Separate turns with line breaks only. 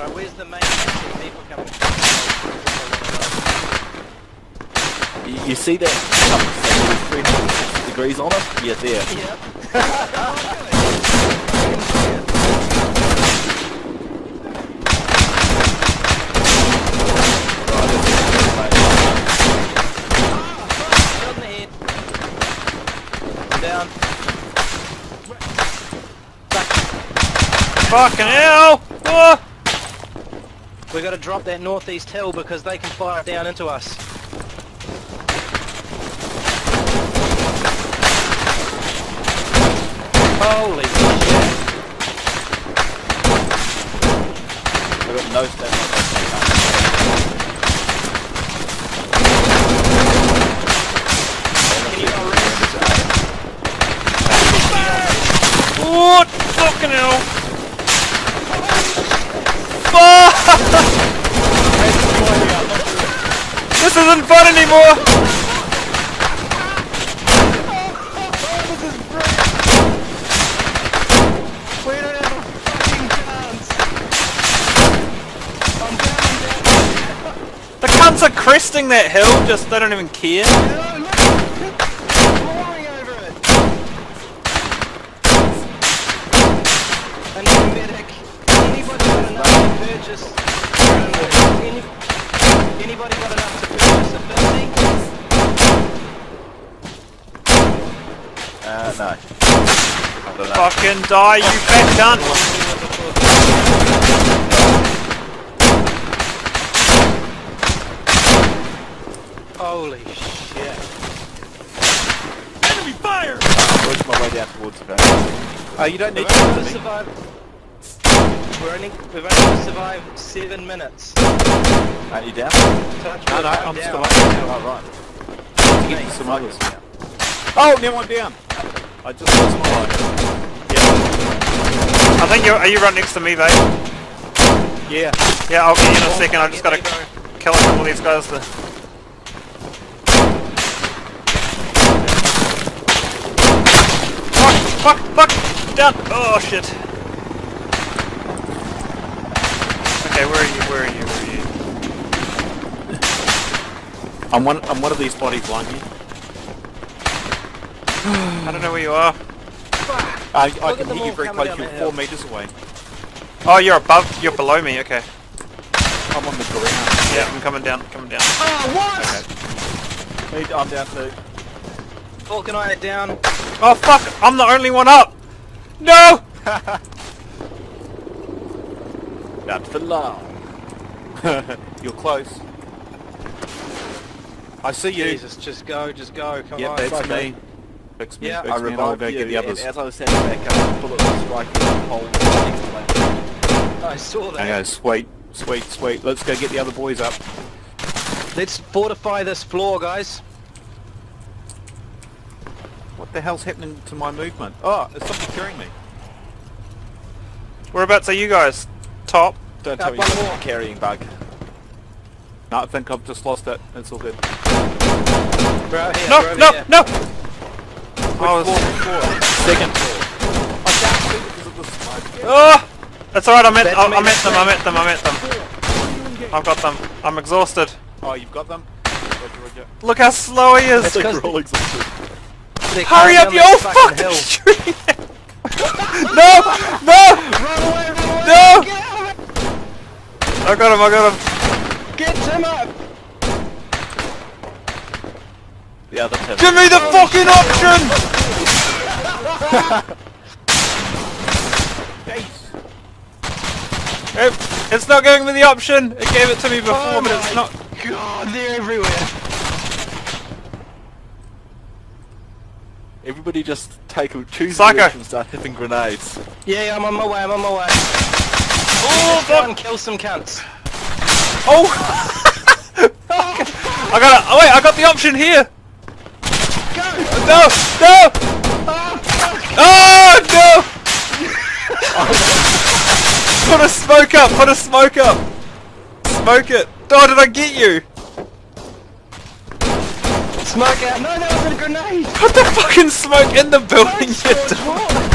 Right, where's the main people coming?
You see that compass with 360 degrees on it? Yeah, there.
Yep. Shot in the head. I'm down.
Fucking hell! Oh!
We gotta drop that northeast hill because they can fire down into us. Holy shit!
We've got no stamina.
Can you go rest?
What? Fucking hell! Fuck! This isn't fun anymore!
We don't have a fucking chance! I'm down.
The cunts are cresting that hill, just they don't even care.
No, look! Flying over it! I need a medic. Anybody got enough to purchase? Anybody got enough to purchase a 50?
No. I don't know.
Fucking die, you fat cunt!
Holy shit.
Enemy fire!
I'm working my way down towards the base. Oh, you don't need
We've only got to
to
survive. We've only got to survive 7 minutes.
Aren't you down?
Touch
No,
wood,
no,
I'm
I'm still
down.
up. Oh, right. Get some others. Oh, now I'm down. I just lost my life.
I think are you right next to me, mate?
Yeah.
Yeah, I'll get you in a second, I just gotta kill a couple of these guys to... Fuck! Down! Oh shit! Okay, where are you?
I'm one of these bodies, Lunky.
I don't know where you are.
I
Look
can
at them
hear you
all
very
coming
close.
down
You're
the
4
hill.
meters away.
Oh, you're below me, okay.
I'm on the ground.
Yeah, I'm coming down.
Oh, what?
Okay. I'm down too.
Falk and I are down.
Oh fuck, I'm the only one up! No!
Not for long. You're close. I see you.
Jesus, just go, come
Yep,
on.
that's me. Fix me,
Yeah.
fix
I
me, and I'll revived go
you,
get the others.
and
as I was standing back up, a bullet was striking the pole next to me.
I saw that.
Okay, sweet. Let's go get the other boys up.
Let's fortify this floor, guys.
What the hell's happening to my movement? Oh, it's something carrying me.
Whereabouts are you guys? Top?
Don't
Up
tell me
one
you've got
more.
a carrying bug. No, I think I've just lost it. It's all good.
We're out here.
No!
we're over
No!
here.
No!
Which floor? Second floor. I can't see because of the smoke.
Oh! That's alright, I'm
That's
at them. I've got them. I'm exhausted.
Oh, you've got them? Roger.
Look how slow he is!
That's
Like
'cause
we're all exhausted.
They're
Hurry
coming
up,
down
you
this
fucking
hill.
street! No!
Run away,
No!
Get out of it!
I got him!
Get him up!
The other Tim.
Give me the fucking option! It's not giving me the option! It gave it to me before,
Oh
but it's
my
not...
God, they're everywhere.
Everybody just choose
Psycho.
direction and start hitting grenades.
Yeah, I'm on my way.
Oh,
Go
fuck!
and kill some cunts.
Oh! I got it! Oh wait, I got the option here!
Go!
No! No! Oh no! Put a smoke up! Smoke it! Oh, did I get you?
Smoke out. No, that was a grenade.
Put the fucking smoke in the building,
Don't
you
George,
dumb-
what?